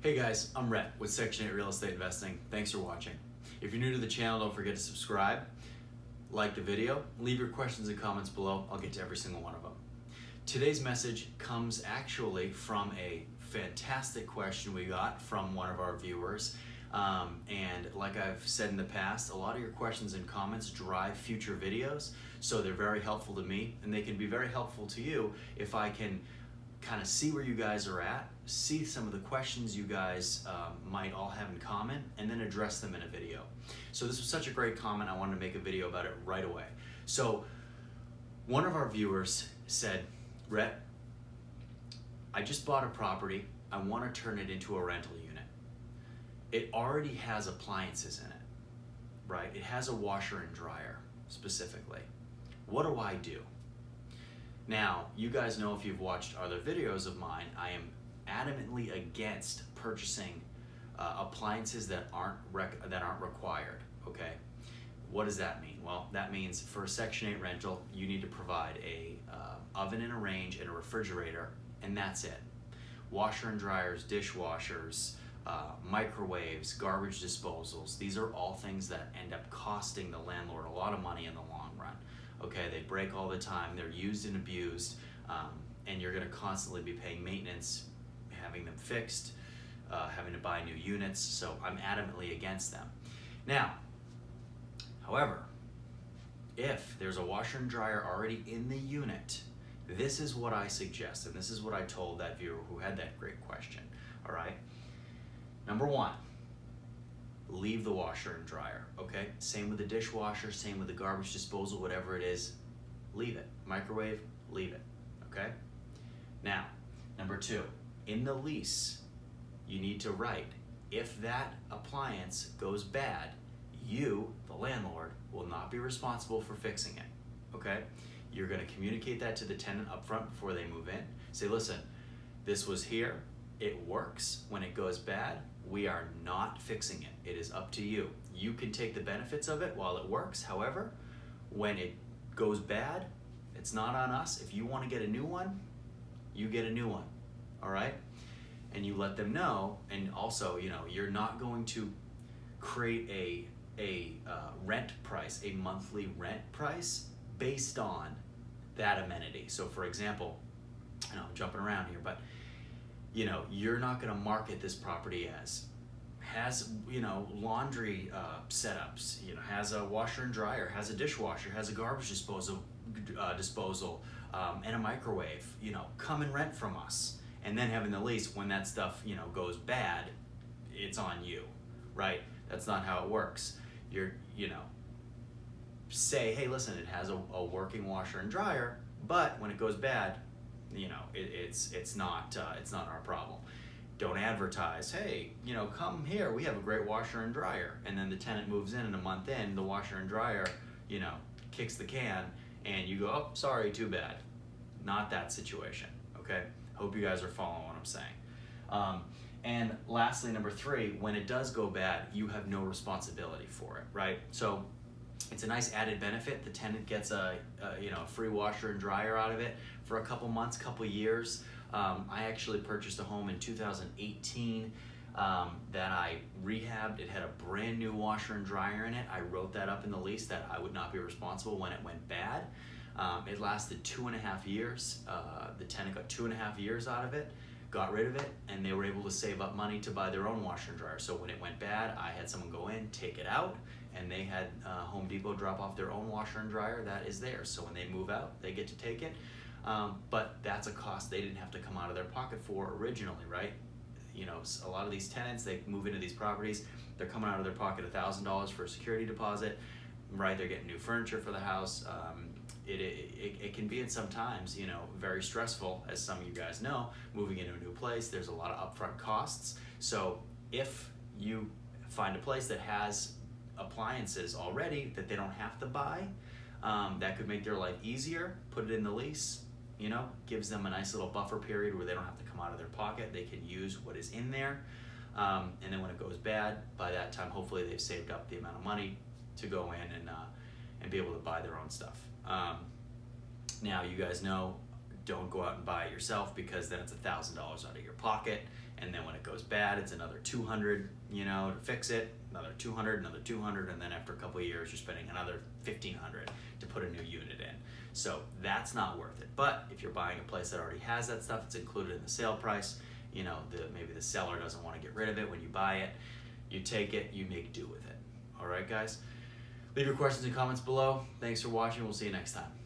Hey guys, I'm Rhett with Section 8 Real Estate Investing. Thanks for watching. If you're new to the channel, don't forget to subscribe, like the video, leave your questions and comments below. I'll get to every single one of them. Today's message comes actually from a fantastic question we got from one of our viewers. And like I've said in the past, a lot of your questions and comments drive future videos, so they're very helpful to me, and they can be very helpful to you if I can kind of see where you guys are at, see some of the questions you guys might all have in common, and then address them in a video. So this was such a great comment, I wanted to make a video about it right away. So one of our viewers said, Rhett, I just bought a property, I want to turn it into a rental unit. It already has appliances in it, right? It has a washer and dryer specifically. What do I do? Now, you guys know, if you've watched other videos of mine, I am adamantly against purchasing appliances that aren't required, okay? What does that mean? Well, that means for a Section 8 rental, you need to provide a oven and a range and a refrigerator, and that's it. Washer and dryers, dishwashers, microwaves, garbage disposals, these are all things that end up costing the landlord a lot of money in the long run. Okay, they break all the time, they're used and abused, and you're gonna constantly be paying maintenance, having them fixed, having to buy new units, so I'm adamantly against them. Now, however, if there's a washer and dryer already in the unit, this is what I suggest, and this is what I told that viewer who had that great question, all right? Number one, leave the washer and dryer, okay? Same with the dishwasher, same with the garbage disposal, whatever it is, leave it. Microwave, leave it, okay? Now, number two, in the lease, you need to write, if that appliance goes bad, you, the landlord, will not be responsible for fixing it, okay? You're gonna communicate that to the tenant up front before they move in. Say, listen, this was here, it works. When it goes bad, we are not fixing it. It is up to you. You can take the benefits of it while it works. However, when it goes bad, it's not on us. If you want to get a new one, you get a new one, all right? And you let them know, and also, you know, you're not going to create a rent price, a monthly rent price based on that amenity. So for example, I know I'm jumping around here, but you know, you're not going to market this property as has, you know, laundry setups, you know, has a washer and dryer, has a dishwasher, has a garbage disposal, and a microwave. You know, come and rent from us, and then having the lease, when that stuff, you know, goes bad, it's on you, right? That's not how it works. You're, you know, say, hey, listen, it has a working washer and dryer, but when it goes bad, you know, it's not our problem. Don't advertise, hey, you know, come here, we have a great washer and dryer, and then the tenant moves in, and a month in, the washer and dryer, you know, kicks the can, and you go, oh, sorry, too bad. Not that situation, okay? Hope you guys are following what I'm saying. And lastly, number three, when it does go bad, you have no responsibility for it, right? So it's a nice added benefit. The tenant gets a free washer and dryer out of it for a couple months, couple years. I actually purchased a home in 2018 that I rehabbed. It had a brand new washer and dryer in it. I wrote that up in the lease that I would not be responsible when it went bad. It lasted 2.5 years. The tenant got 2.5 years out of it, got rid of it, and they were able to save up money to buy their own washer and dryer. So when it went bad, I had someone go in, take it out, and they had Home Depot drop off their own washer and dryer. That is theirs. So when they move out, they get to take it. But that's a cost they didn't have to come out of their pocket for originally, right? You know, a lot of these tenants, they move into these properties, they're coming out of their pocket $1,000 for a security deposit, right? They're getting new furniture for the house. It can be, at sometimes, you know, very stressful, as some of you guys know, moving into a new place. There's a lot of upfront costs. So if you find a place that has appliances already that they don't have to buy, that could make their life easier, put it in the lease, you know, gives them a nice little buffer period where they don't have to come out of their pocket. They can use what is in there. And then when it goes bad, by that time, hopefully they've saved up the amount of money to go in and be able to buy their own stuff. Now, you guys know, don't go out and buy it yourself, because then it's $1,000 out of your pocket, and then when it goes bad, it's another 200, you know, to fix it, another 200, another 200, and then after a couple of years, you're spending another 1,500 to put a new unit in. So that's not worth it. But if you're buying a place that already has that stuff, it's included in the sale price. You know, maybe the seller doesn't want to get rid of it when you buy it. You take it, you make do with it. All right, guys? Leave your questions and comments below. Thanks for watching. We'll see you next time.